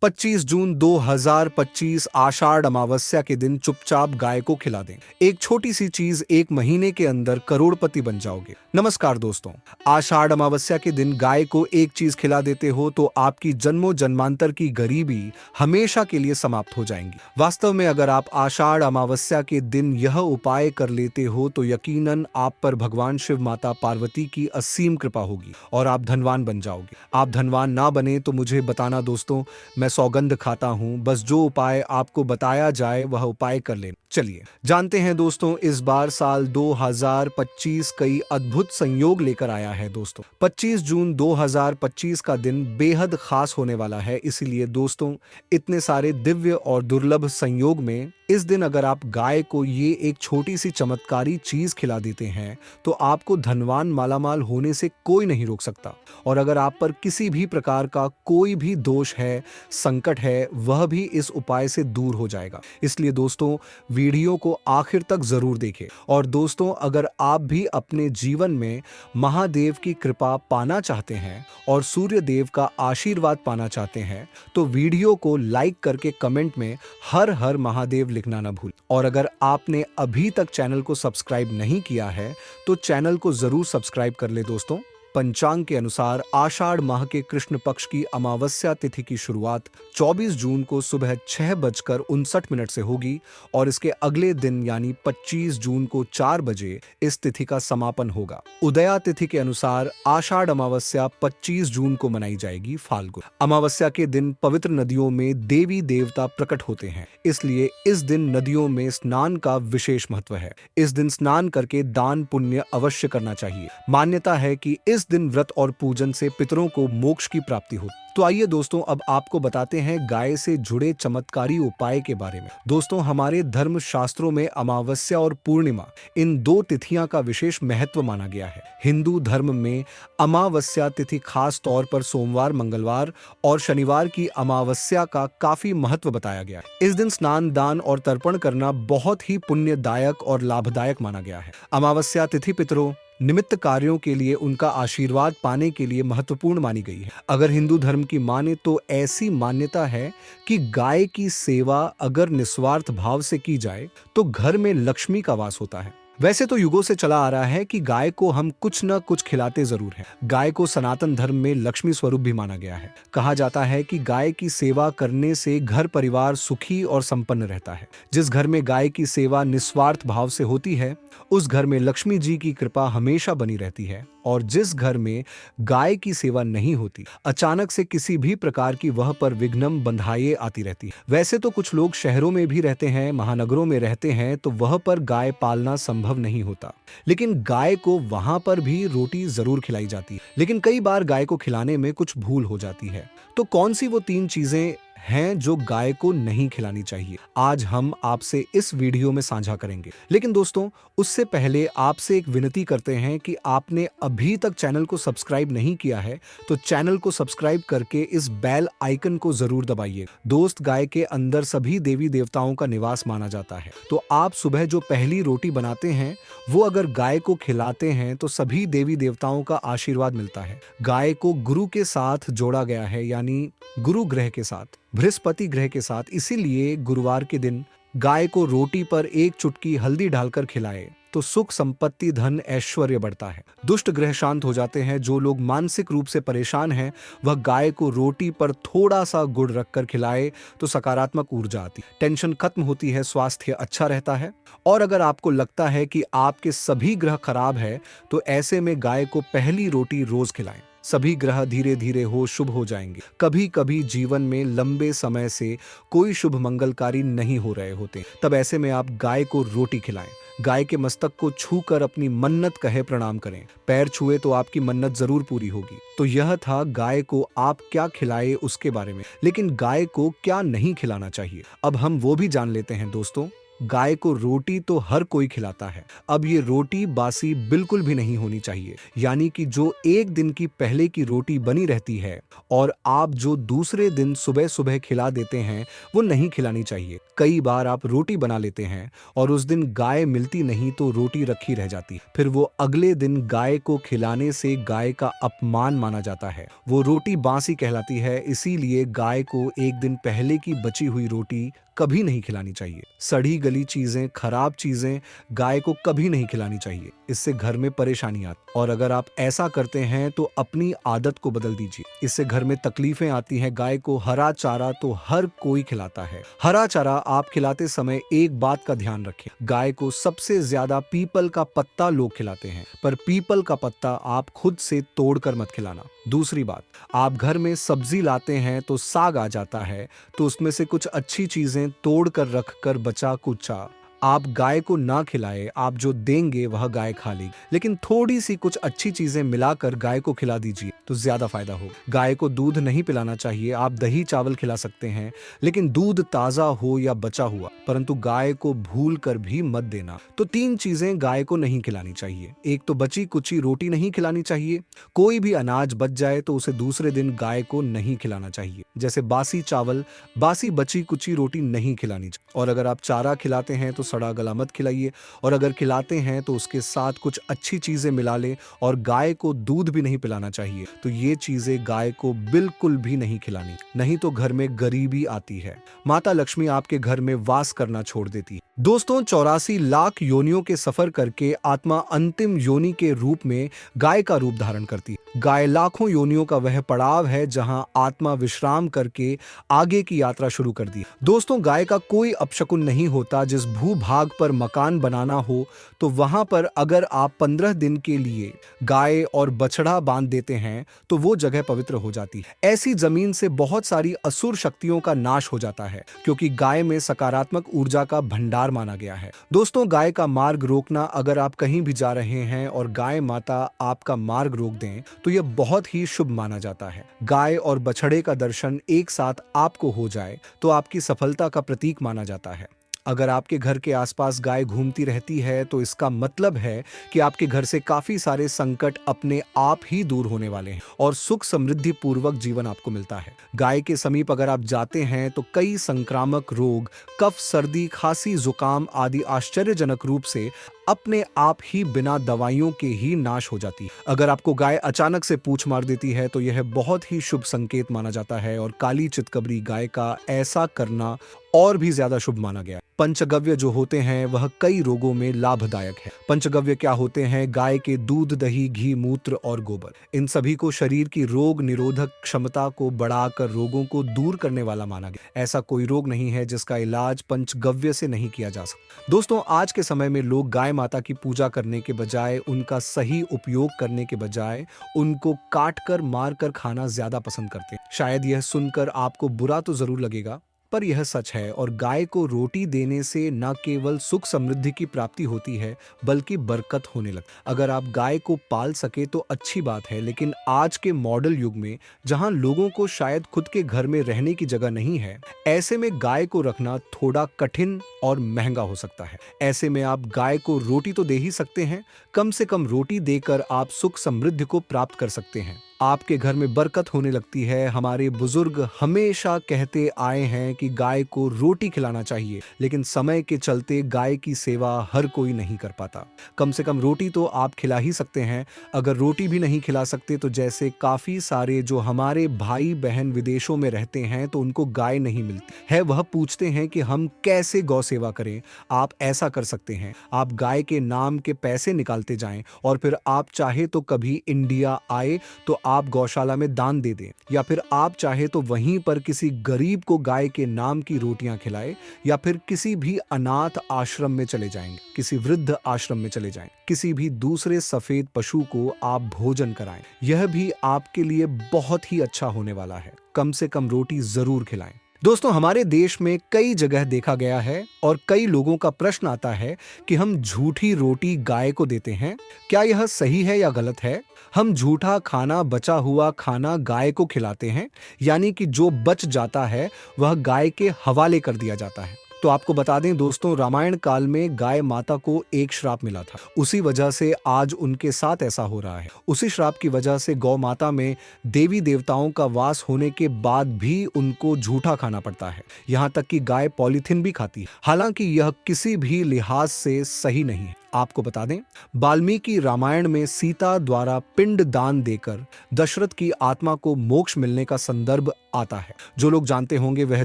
25 जून 2025 आषाढ़ अमावस्या के दिन चुपचाप गाय को खिला दें। एक छोटी सी चीज 1 महीने के अंदर करोड़पति बन जाओगे। नमस्कार दोस्तों, आषाढ़ अमावस्या के दिन गाय को एक चीज खिला देते हो तो आपकी जन्मों जन्मांतर की गरीबी हमेशा के लिए समाप्त हो जाएंगी। वास्तव में अगर आप आषाढ़ अमावस्या के दिन यह उपाय कर लेते हो तो यकीनन आप पर भगवान शिव माता पार्वती की असीम कृपा होगी और आप धनवान बन जाओगे। आप धनवान ना बने तो मुझे बताना दोस्तों, मैं सौगंध खाता हूं, बस जो उपाय आपको बताया जाए वह उपाय कर लें। चलिए जानते हैं दोस्तों, इस बार साल 2025 कई अद्भुत संयोग लेकर आया है दोस्तों। 25 जून 2025 का दिन बेहद खास होने वाला है। इसीलिए दोस्तों, इतने सारे दिव्य और दुर्लभ संयोग में इस दिन अगर आप गाय को ये एक छोटी सी चमत्कारी चीज खिला देते हैं तो आपको धनवान मालामाल होने से कोई नहीं रोक सकता। और अगर आप पर किसी भी प्रकार का कोई भी दोष है, संकट है, वह भी इस उपाय से दूर हो जाएगा। इसलिए दोस्तों, वीडियो को आखिर तक जरूर देखें। और दोस्तों, अगर आप भी अपने जीवन में महादेव की कृपा पाना चाहते हैं और सूर्य देव का आशीर्वाद पाना चाहते हैं तो वीडियो को लाइक करके कमेंट में हर हर महादेव लिखना ना भूल। और अगर आपने अभी तक चैनल को सब्सक्राइब नहीं किया है तो चैनल को जरूर सब्सक्राइब कर ले दोस्तों। पंचांग के अनुसार आषाढ़ माह के कृष्ण पक्ष की अमावस्या तिथि की शुरुआत 24 जून को सुबह 6:59 से होगी और इसके अगले दिन यानी 25 जून को 4 बजे इस तिथि का समापन होगा। उदया तिथि के अनुसार आषाढ़ अमावस्या 25 जून को मनाई जाएगी फाल्गुन अमावस्या के दिन। पवित्र नदियों में देवी देवता प्रकट होते हैं, इसलिए इस दिन नदियों में स्नान का विशेष महत्व है। इस दिन स्नान करके दान पुण्य अवश्य करना चाहिए। मान्यता है कि इस दिन व्रत और पूजन से पितरों को मोक्ष की प्राप्ति होती। तो आइए दोस्तों, अब आपको बताते हैं गाय से जुड़े चमत्कारी उपाय के बारे में। दोस्तों, हमारे धर्म शास्त्रों में अमावस्या और पूर्णिमा इन दो तिथियां का विशेष महत्व माना गया है। हिंदू धर्म में अमावस्या तिथि खास तौर पर सोमवार, मंगलवार और शनिवार की अमावस्या का काफी महत्व बताया गया है। इस दिन स्नान, दान और तर्पण करना बहुत ही पुण्यदायक और लाभदायक माना गया है। अमावस्या तिथि पितरों निमित्त कार्यों के लिए उनका आशीर्वाद पाने के लिए महत्वपूर्ण मानी गई है। अगर हिंदू धर्म की माने तो ऐसी मान्यता है कि गाय की सेवा अगर निस्वार्थ भाव से की जाए तो घर में लक्ष्मी का वास होता है। वैसे तो युगों से चला आ रहा है कि गाय को हम कुछ न कुछ खिलाते जरूर हैं। गाय को सनातन धर्म में लक्ष्मी स्वरूप भी माना गया है। कहा जाता है कि गाय की सेवा करने से घर परिवार सुखी और संपन्न रहता है। जिस घर में गाय की सेवा निस्वार्थ भाव से होती है उस घर में लक्ष्मी जी की कृपा हमेशा बनी रहती है। और जिस घर में गाय की सेवा नहीं होती, अचानक से किसी भी प्रकार की वह पर विघ्नम बंधाए आती रहती है। वैसे तो कुछ लोग शहरों में भी रहते हैं, महानगरों में रहते हैं, तो वह पर गाय पालना संभव नहीं होता, लेकिन गाय को वहां पर भी रोटी जरूर खिलाई जाती है। लेकिन कई बार गाय को खिलाने में कुछ भूल हो जाती है। तो कौन सी वो 3 चीजें हैं जो गाय को नहीं खिलानी चाहिए, आज हम आपसे इस वीडियो में साझा करेंगे। लेकिन दोस्तों, उससे पहले आपसे एक विनती करते हैं कि आपने अभी तक चैनल को सब्सक्राइब नहीं किया है तो चैनल को सब्सक्राइब करके इस बेल आइकन को जरूर दबाइए। दोस्त, गाय के अंदर सभी देवी देवताओं का निवास माना जाता है, तो आप सुबह जो पहली रोटी बनाते हैं वो अगर गाय को खिलाते हैं तो सभी देवी देवताओं का आशीर्वाद मिलता है। गाय को गुरु के साथ जोड़ा गया है, यानी गुरु ग्रह के साथ, बृहस्पति ग्रह के साथ। इसीलिए गुरुवार के दिन गाय को रोटी पर एक चुटकी हल्दी डालकर खिलाए तो सुख, संपत्ति, धन, ऐश्वर्य बढ़ता है। दुष्ट ग्रह शांत हो जाते हैं। जो लोग मानसिक रूप से परेशान हैं वह गाय को रोटी पर थोड़ा सा गुड़ रखकर खिलाए तो सकारात्मक ऊर्जा आती है, टेंशन खत्म होती है, स्वास्थ्य अच्छा रहता है। और अगर आपको लगता है कि आपके सभी ग्रह खराब है तो ऐसे में गाय को पहली रोटी रोज खिलाएं। सभी ग्रह धीरे धीरे हो शुभ हो जाएंगे। कभी कभी जीवन में लंबे समय से कोई शुभ मंगलकारी नहीं हो रहे होते, तब ऐसे में आप गाय को रोटी खिलाएं। गाय के मस्तक को छूकर अपनी मन्नत कहे प्रणाम करें। पैर छुए तो आपकी मन्नत जरूर पूरी होगी। तो यह था गाय को आप क्या खिलाए उसके बारे में। लेकिन गाय को क्या नहीं खिलाना चाहिए, अब हम वो भी जान लेते हैं दोस्तों। गाय को रोटी तो हर कोई खिलाता है। अब ये रोटी बासी बिल्कुल भी नहीं होनी चाहिए, यानी कि जो एक दिन की पहले की रोटी बनी रहती है और आप जो दूसरे दिन सुबह सुबह खिला देते हैं वो नहीं खिलानी चाहिए। कई बार आप रोटी बना लेते हैं और उस दिन गाय मिलती नहीं तो रोटी रखी रह जाती, फिर वो अगले दिन गाय को खिलाने से गाय का अपमान माना जाता है। वो रोटी बासी कहलाती है, इसीलिए गाय को एक दिन पहले की बची हुई रोटी कभी नहीं खिलानी चाहिए। सड़ी गली चीजें, खराब चीजें गाय को कभी नहीं खिलानी चाहिए, इससे घर में परेशानी आती। और अगर आप ऐसा करते हैं तो अपनी आदत को बदल दीजिए, इससे घर में तकलीफें आती हैं। गाय को हरा चारा तो हर कोई खिलाता है। हरा चारा आप खिलाते समय एक बात का ध्यान रखें, गाय को सबसे ज्यादा पीपल का पत्ता लोग खिलाते हैं, पर पीपल का पत्ता आप खुद से तोड़कर मत खिलाना। दूसरी बात, आप घर में सब्जी लाते हैं तो साग आ जाता है, तो उसमें से कुछ अच्छी चीजें तोड़कर रखकर बचा कुचा आप गाय को ना खिलाए। आप जो देंगे वह गाय खा लेगी, लेकिन थोड़ी सी कुछ अच्छी चीजें मिलाकर गाय को खिला दीजिए तो ज्यादा फायदा होगा। गाय को दूध नहीं पिलाना चाहिए, आप दही चावल खिला सकते हैं, लेकिन दूध ताजा हो या बचा हुआ, परंतु गाय को भूल कर भी मत देना। तो 3 चीजें गाय को नहीं खिलानी चाहिए। एक तो बची कुची रोटी नहीं खिलानी चाहिए। कोई भी अनाज बच जाए तो उसे दूसरे दिन गाय को नहीं खिलाना चाहिए, जैसे बासी चावल, बासी बची कुची रोटी नहीं खिलानी चाहिए। और अगर आप चारा खिलाते हैं तो सड़ा गला मत खिलाइए, और अगर खिलाते हैं तो उसके साथ कुछ अच्छी चीजें मिला लें। और गाय को दूध भी नहीं पिलाना चाहिए, तो ये चीजें गाय को बिल्कुल भी नहीं खिलानी, नहीं तो घर में गरीबी आती है। माता लक्ष्मी आपके घर में वास करना छोड़ देती है। दोस्तों, 84 लाख योनियों के सफर करके आत्मा अंतिम योनि के रूप में गाय का रूप धारण करती है। गाय लाखों योनियों का वह पड़ाव है जहां आत्मा विश्राम करके आगे की यात्रा शुरू कर दी। दोस्तों, गाय का कोई अपशकुन नहीं होता। जिस भूभाग पर मकान बनाना हो तो वहां पर अगर आप 15 दिन के लिए गाय और बछड़ा बांध देते हैं तो वो जगह पवित्र हो जाती है। ऐसी जमीन से बहुत सारी असुर शक्तियों का नाश हो जाता है, क्योंकि गाय में सकारात्मक ऊर्जा का भंडार माना गया है। दोस्तों, गाय का मार्ग रोकना, अगर आप कहीं भी जा रहे हैं और गाय माता आपका मार्ग रोक दें तो यह बहुत ही शुभ माना जाता है। गाय और बछड़े का दर्शन एक साथ आपको हो जाए तो आपकी सफलता का प्रतीक माना जाता है। अगर आपके घर के आसपास गाय घूमती रहती है तो इसका मतलब है कि आपके घर से काफी सारे संकट अपने आप ही दूर होने वाले हैं और सुख समृद्धि पूर्वक जीवन आपको मिलता है। गाय के समीप अगर आप जाते हैं तो कई संक्रामक रोग, कफ, सर्दी, खांसी, जुकाम आदि आश्चर्यजनक रूप से अपने आप ही बिना दवाइयों के ही नाश हो जाती है। अगर आपको गाय अचानक से पूंछ मार देती है तो यह बहुत ही शुभ संकेत माना जाता है और काली चितकबरी गाय का ऐसा करना और भी ज्यादा शुभ माना गया है। पंचगव्य जो होते हैं वह कई रोगों में लाभदायक है। पंचगव्य क्या होते हैं? गाय के दूध, दही, घी, मूत्र और गोबर। इन सभी को शरीर की रोग निरोधक क्षमता को बढ़ाकर रोगों को दूर करने वाला माना गया। ऐसा कोई रोग नहीं है जिसका इलाज पंचगव्य से नहीं किया जा सकता। दोस्तों, आज के समय में लोग गाय माता की पूजा करने के बजाय, उनका सही उपयोग करने के बजाय उनको काट कर, मार कर खाना ज्यादा पसंद करते हैं। शायद यह सुनकर आपको बुरा तो जरूर लगेगा, पर यह सच है। और गाय को रोटी देने से न केवल सुख समृद्धि की प्राप्ति होती है बल्कि बरकत होने लगती है। अगर आप गाय को पाल सके तो अच्छी बात है, लेकिन आज के मॉडल युग में जहां लोगों को शायद खुद के घर में रहने की जगह नहीं है, ऐसे में गाय को रखना थोड़ा कठिन और महंगा हो सकता है। ऐसे में आप गाय को रोटी तो दे ही सकते हैं, कम से कम रोटी देकर आप सुख समृद्धि को प्राप्त कर सकते हैं। आपके घर में बरकत होने लगती है। हमारे बुजुर्ग हमेशा कहते आए हैं कि गाय को रोटी खिलाना चाहिए, लेकिन समय के चलते गाय की सेवा हर कोई नहीं कर पाता। कम से कम रोटी तो आप खिला ही सकते हैं। अगर रोटी भी नहीं खिला सकते तो जैसे काफी सारे जो हमारे भाई बहन विदेशों में रहते हैं तो उनको गाय नहीं मिलती है, वह पूछते हैं कि हम कैसे गौ सेवा करें। आप ऐसा कर सकते हैं, आप गाय के नाम के पैसे निकालते जाएं और फिर आप चाहे तो कभी इंडिया आए तो आप गौशाला में दान दे दें, या फिर आप चाहे तो वहीं पर किसी गरीब को गाय के नाम की रोटियां खिलाएं, या फिर किसी भी अनाथ आश्रम में चले जाएंगे, किसी वृद्ध आश्रम में चले जाएं, किसी भी दूसरे सफेद पशु को आप भोजन कराएं। यह भी आपके लिए बहुत ही अच्छा होने वाला है। कम से कम रोटी जरूर खिलाएं। दोस्तों, हमारे देश में कई जगह देखा गया है और कई लोगों का प्रश्न आता है कि हम झूठी रोटी गाय को देते हैं, क्या यह सही है या गलत है? हम झूठा खाना, बचा हुआ खाना गाय को खिलाते हैं, यानी कि जो बच जाता है वह गाय के हवाले कर दिया जाता है। तो आपको बता दें दोस्तों, रामायण काल में गाय माता को एक श्राप मिला था। उसी वजह से आज उनके साथ ऐसा हो रहा है। उसी श्राप की वजह से गौ माता में देवी देवताओं का वास होने के बाद भी उनको झूठा खाना पड़ता है। यहाँ तक कि गाय पॉलीथिन भी खाती है। हालांकि यह किसी भी लिहाज से सही नहीं है। आपको बता दें, वाल्मीकि रामायण में सीता द्वारा पिंड दान देकर दशरथ की आत्मा को मोक्ष मिलने का संदर्भ आता है। जो लोग जानते होंगे वह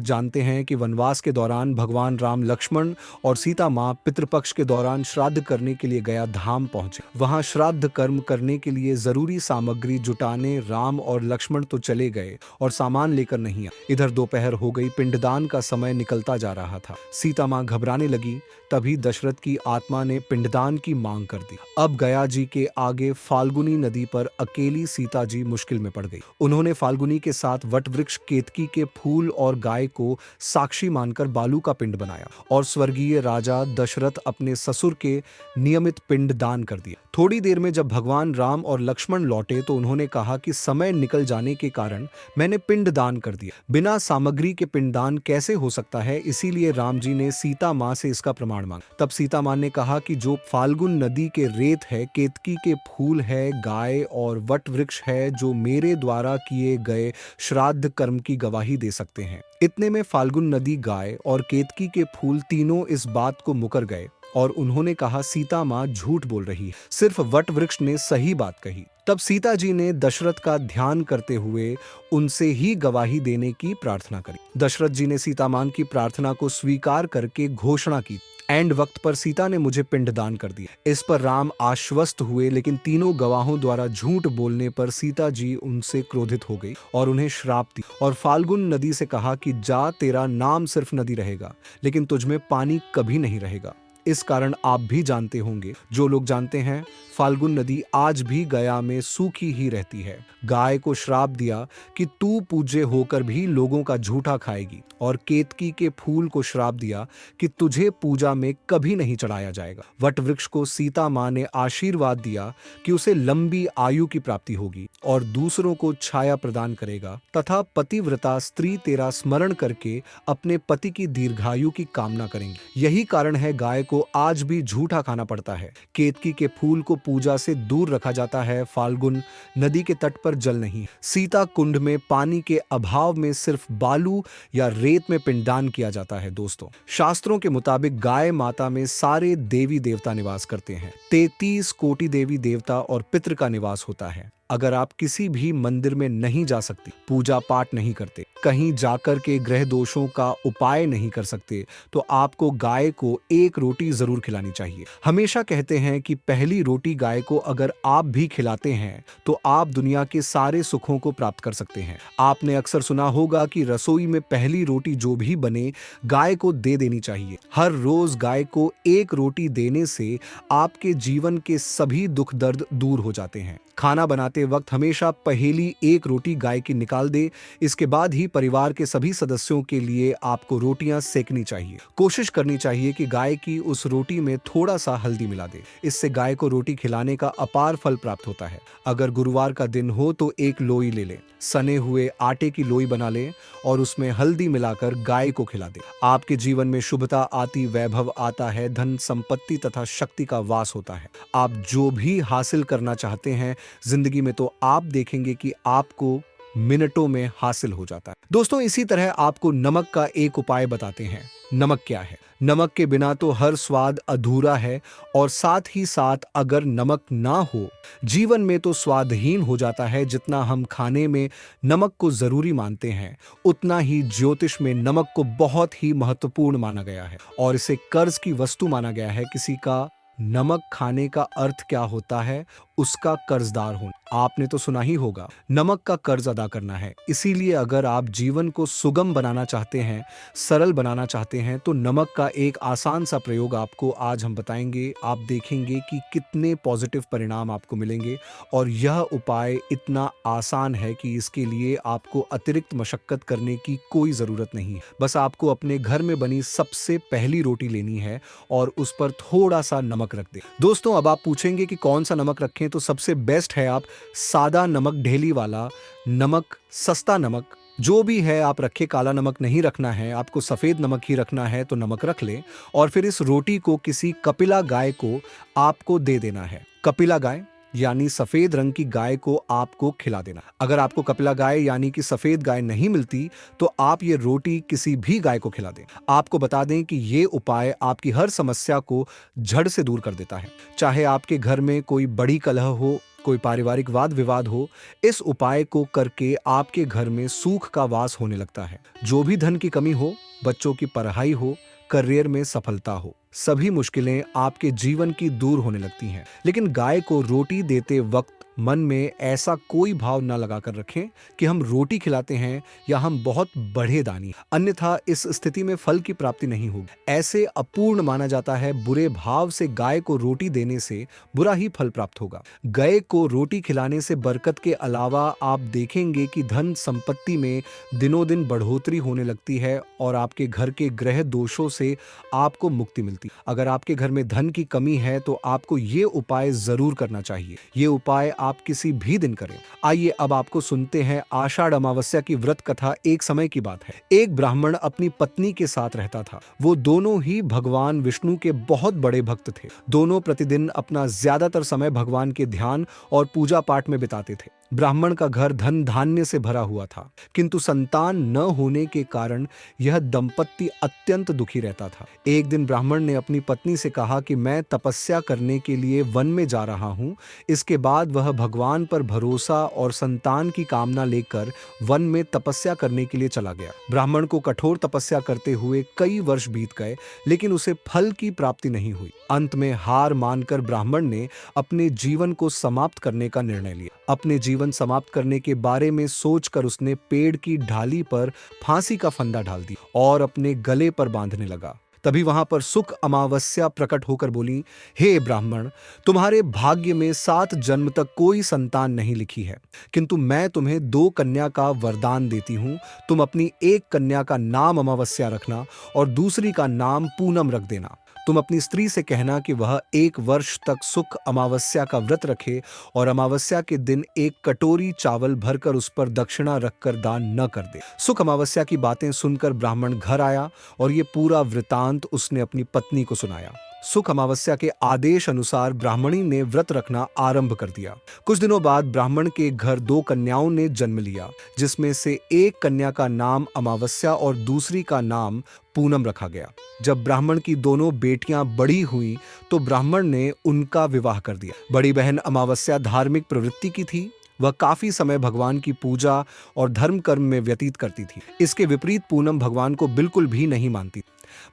जानते हैं कि वनवास के दौरान भगवान राम लक्ष्मण और सीता मां पितृपक्ष के दौरान श्राद्ध करने के लिए गया धाम पहुंचे। वहां श्राद्ध कर्म करने के लिए जरूरी सामग्री जुटाने राम और लक्ष्मण तो चले गए और सामान लेकर नहीं आए। इधर दोपहर हो गई, पिंडदान का समय निकलता जा रहा था। सीता मां घबराने लगी। तभी दशरथ की आत्मा ने पिंडदान की मांग कर दी। अब गया जी के आगे फाल्गुनी नदी पर अकेली सीता जी मुश्किल में पड़ गई। उन्होंने फाल्गुनी के साथ वट वृक्ष, केतकी के फूल और गाय को साक्षी मानकर बालू का पिंड बनाया और स्वर्गीय राजा दशरथ अपने ससुर के नियमित पिंड दान कर दिया। थोड़ी देर में जब भगवान राम और लक्ष्मण लौटे तो उन्होंने कहा कि समय निकल जाने के कारण मैंने पिंड दान कर दिया। बिना सामग्री के पिंडदान कैसे हो सकता है, इसीलिए राम जी ने सीता मां से इसका प्रमाण मांगा। तब सीता मां ने कहा कि जो फाल्गुन नदी के रेत है, केतकी के फूल है, गाय और वट वृक्ष है, जो मेरे द्वारा किए गए श्राद्ध कर्म की गवाही दे सकते हैं। इतने में फाल्गुन नदी, गाय और केतकी के फूल तीनों इस बात को मुकर गए और उन्होंने कहा सीता मां झूठ बोल रही है, सिर्फ वट वृक्ष ने सही बात कही। तब सीता जी ने दशरथ का ध्यान करते हुए उनसे ही गवाही देने की प्रार्थना करी। दशरथ जी ने सीता मां की प्रार्थना को स्वीकार करके घोषणा की, एंड वक्त पर सीता ने मुझे पिंडदान कर दिया। इस पर राम आश्वस्त हुए, लेकिन तीनों गवाहों द्वारा झूठ बोलने पर सीता जी उनसे क्रोधित हो गई और उन्हें श्राप दी और फाल्गुन नदी से कहा कि जा, तेरा नाम सिर्फ नदी रहेगा लेकिन तुझमें पानी कभी नहीं रहेगा। इस कारण आप भी जानते होंगे, जो लोग जानते हैं, फाल्गुन नदी आज भी गया में सूखी ही रहती है। गाय को श्राप दिया कि तू पूज्य होकर भी लोगों का झूठा खाएगी और केतकी के फूल को श्राप दिया कि तुझे पूजा में कभी नहीं चढ़ाया जाएगा। वट वृक्ष को सीता मां ने आशीर्वाद दिया कि उसे लंबी आयु की प्राप्ति होगी और दूसरों को छाया प्रदान करेगा तथा पतिव्रता स्त्री तेरा स्मरण करके अपने पति की दीर्घायु की कामना करेंगी। यही कारण है गाय को आज भी झूठा खाना पड़ता है। केतकी के फूल को पूजा से दूर रखा जाता है। फाल्गुन नदी के तट पर जल नहीं। सीता कुंड में पानी के अभाव में सिर्फ बालू या रेत में पिंडदान किया जाता है। दोस्तों, शास्त्रों के मुताबिक गाय माता में सारे देवी देवता निवास करते हैं। 33 कोटि देवी देवता और पितृ का निवास होता है। अगर आप किसी भी मंदिर में नहीं जा सकते, पूजा पाठ नहीं करते, कहीं जाकर के ग्रह दोषों का उपाय नहीं कर सकते, तो आपको गाय को एक रोटी जरूर खिलानी चाहिए। हमेशा कहते हैं कि पहली रोटी गाय को अगर आप भी खिलाते हैं तो आप दुनिया के सारे सुखों को प्राप्त कर सकते हैं। आपने अक्सर सुना होगा कि रसोई में पहली रोटी जो भी बने गाय को दे देनी चाहिए। हर रोज गाय को एक रोटी देने से आपके जीवन के सभी दुख दर्द दूर हो जाते हैं। खाना बनाते वक्त हमेशा पहली एक रोटी गाय की निकाल दे। इसके बाद ही परिवार के सभी सदस्यों के लिए आपको रोटियां सेकनी चाहिए। कोशिश करनी चाहिए कि गाय की उस रोटी में थोड़ा सा हल्दी मिला दे। इससे गाय को रोटी खिलाने का अपार फल प्राप्त होता है। अगर गुरुवार का दिन हो तो एक लोई ले ले, सने हुए आटे की लोई बना ले और उसमें हल्दी मिलाकर गाय को खिला दे। आपके जीवन में शुभता आती, वैभव आता है, धन संपत्ति तथा शक्ति का वास होता है। आप जो भी हासिल करना चाहते हैं जिंदगी में, तो आप देखेंगे कि आपको मिनटों में हासिल हो जाता है। दोस्तों, इसी तरह आपको नमक का एक उपाय बताते हैं। नमक क्या है? नमक के बिना तो हर स्वाद अधूरा है और साथ ही साथ अगर नमक ना हो, जीवन में तो स्वादहीन हो जाता है। जितना हम खाने में नमक को जरूरी मानते हैं, उतना ही ज्योतिष में नमक को बहुत ही महत्वपूर्ण माना गया है और इसे कर्ज की वस्तु माना गया है। किसी का नमक खाने का अर्थ क्या होता है? उसका कर्जदार होना। आपने तो सुना ही होगा, नमक का कर्ज अदा करना है। इसीलिए अगर आप जीवन को सुगम बनाना चाहते हैं, सरल बनाना चाहते हैं, तो नमक का एक आसान सा प्रयोग आपको आज हम बताएंगे। आप देखेंगे कि कितने पॉजिटिव परिणाम आपको मिलेंगे और यह उपाय इतना आसान है कि इसके लिए आपको अतिरिक्त मशक्कत करने की कोई जरूरत नहीं है। बस आपको अपने घर में बनी सबसे पहली रोटी लेनी है और उस पर थोड़ा सा नमक रख दे। दोस्तों, अब आप पूछेंगे कि कौन सा नमक रखें, तो सबसे बेस्ट है आप सादा नमक, ढेली वाला नमक, सस्ता नमक जो भी है आप रखे, काला नमक नहीं रखना है, आपको सफ़ेद नमक ही रखना है तो नमक रख लें और फिर इस रोटी को किसी कपिला गाय को आपको दे देना है। कपिला गाय यानी सफ़ेद रंग की गाय को आपको खिला देना। अगर आपको कपिला गाय यानी कि सफ़ेद गाय नहीं मिलती तो आप ये रोटी किसी भी गाय को खिला दें। आपको बता दें कि ये उपाय आपकी हर समस्या को जड़ से दूर कर देता है। चाहे आपके घर में कोई बड़ी कलह हो, कोई पारिवारिक वाद विवाद हो, इस उपाय को करके आपके घर में सुख का वास होने लगता है। जो भी धन की कमी हो, बच्चों की पढ़ाई हो, करियर में सफलता हो, सभी मुश्किलें आपके जीवन की दूर होने लगती हैं। लेकिन गाय को रोटी देते वक्त मन में ऐसा कोई भाव न लगाकर रखें कि हम रोटी खिलाते हैं या हम बहुत बड़े दानी हैं। अन्यथा इस स्थिति में फल की प्राप्ति नहीं होगी। ऐसे अपूर्ण माना जाता है। बुरे भाव से गाय को रोटी देने से बुरा ही फल प्राप्त होगा। गाय को रोटी खिलाने से बरकत के अलावा आप देखेंगे कि धन संपत्ति में दिनों दिन बढ़ोतरी होने लगती है और आपके घर के ग्रह दोषों से आपको मुक्ति मिलती है। अगर आपके घर में धन की कमी है तो आपको ये उपाय जरूर करना चाहिए। ये उपाय आप किसी भी दिन करें। आइए अब आपको सुनते हैं आषाढ़ अमावस्या की व्रत कथा। एक समय की बात है, एक ब्राह्मण अपनी पत्नी के साथ रहता था। वो दोनों ही भगवान विष्णु के बहुत बड़े भक्त थे। दोनों प्रतिदिन अपना ज्यादातर समय भगवान के ध्यान और पूजा पाठ में बिताते थे। ब्राह्मण का घर धन धान्य से भरा हुआ था, किंतु संतान न होने के कारण यह दंपत्ति अत्यंत दुखी रहता था। एक दिन ब्राह्मण ने अपनी पत्नी से कहा कि मैं तपस्या करने के लिए वन में जा रहा हूँ। इसके बाद वह भगवान पर भरोसा और संतान की कामना लेकर वन में तपस्या करने के लिए चला गया। ब्राह्मण को कठोर तपस्या करते हुए कई वर्ष बीत गए, लेकिन उसे फल की प्राप्ति नहीं हुई। अंत में हार मानकर ब्राह्मण ने अपने जीवन को समाप्त करने का निर्णय लिया। अपने जीवन समाप्त करने के बारे में सोचकर उसने पेड़ की ढाली पर फांसी का फंदा डाल दिया और अपने गले पर बांधने लगा। तभी वहां पर सुख अमावस्या प्रकट होकर बोली, हे ब्राह्मण, तुम्हारे भाग्य में 7 जन्म तक कोई संतान नहीं लिखी है, किंतु मैं तुम्हें 2 कन्या का वरदान देती हूं। तुम अपनी एक कन्या का नाम अमावस्या रखना और दूसरी का नाम पूनम रख देना। तुम अपनी स्त्री से कहना कि वह 1 वर्ष तक सुख अमावस्या का व्रत रखे और अमावस्या के दिन 1 कटोरी चावल भरकर उस पर दक्षिणा रखकर दान न कर दे। सुख अमावस्या की बातें सुनकर ब्राह्मण घर आया और ये पूरा वृतांत उसने अपनी पत्नी को सुनाया। सुख अमावस्या के आदेश अनुसार ब्राह्मणी ने व्रत रखना आरंभ कर दिया। कुछ दिनों बाद ब्राह्मण के घर 2 कन्याओं ने जन्म लिया, जिसमें से एक कन्या का नाम अमावस्या और दूसरी का नाम पूनम रखा गया। जब ब्राह्मण की दोनों बेटियां बड़ी हुईं तो ब्राह्मण ने उनका विवाह कर दिया। बड़ी बहन अमावस्या धार्मिक प्रवृत्ति की थी। वह काफी समय भगवान की पूजा और धर्म कर्म में व्यतीत करती थी। इसके विपरीत पूनम भगवान को बिल्कुल भी नहीं मानती।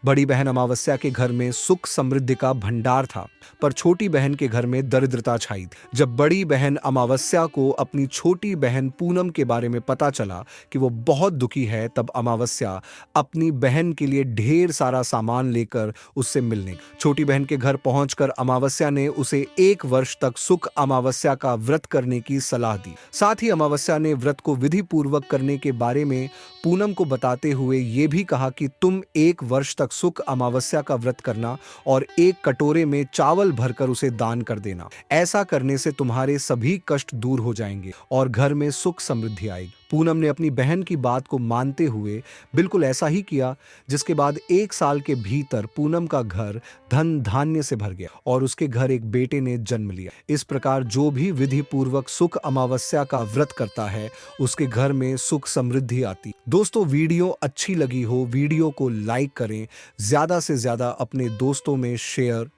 बड़ी बहन अमावस्या के घर में सुख समृद्धि का भंडार था, पर छोटी बहन के घर में दरिद्रता छाई थी। जब बड़ी बहन अमावस्या को अपनी छोटी बहन पूनम के बारे में पता चला कि वो बहुत दुखी है, तब अमावस्या अपनी बहन के लिए ढेर सारा सामान लेकर उससे मिलने। छोटी बहन के घर पहुंचकर अमावस्या ने उसे 1 वर्ष तक सुख अमावस्या का व्रत करने की सलाह दी। साथ ही अमावस्या ने व्रत को विधि पूर्वक करने के बारे में पूनम को बताते हुए ये भी कहा कि तुम 1 वर्ष तक सुख अमावस्या का व्रत करना और 1 कटोरे में चावल भरकर उसे दान कर देना। ऐसा करने से तुम्हारे सभी कष्ट दूर हो जाएंगे और घर में सुख समृद्धि आएगी। पूनम ने अपनी बहन की बात को मानते हुए बिल्कुल ऐसा ही किया, जिसके बाद 1 साल के भीतर पूनम का घर धन धान्य से भर गया और उसके घर एक बेटे ने जन्म लिया। इस प्रकार जो भी विधि पूर्वक सुख अमावस्या का व्रत करता है, उसके घर में सुख समृद्धि आती। दोस्तों, वीडियो अच्छी लगी हो, वीडियो को लाइक करें, ज्यादा से ज्यादा अपने दोस्तों में शेयर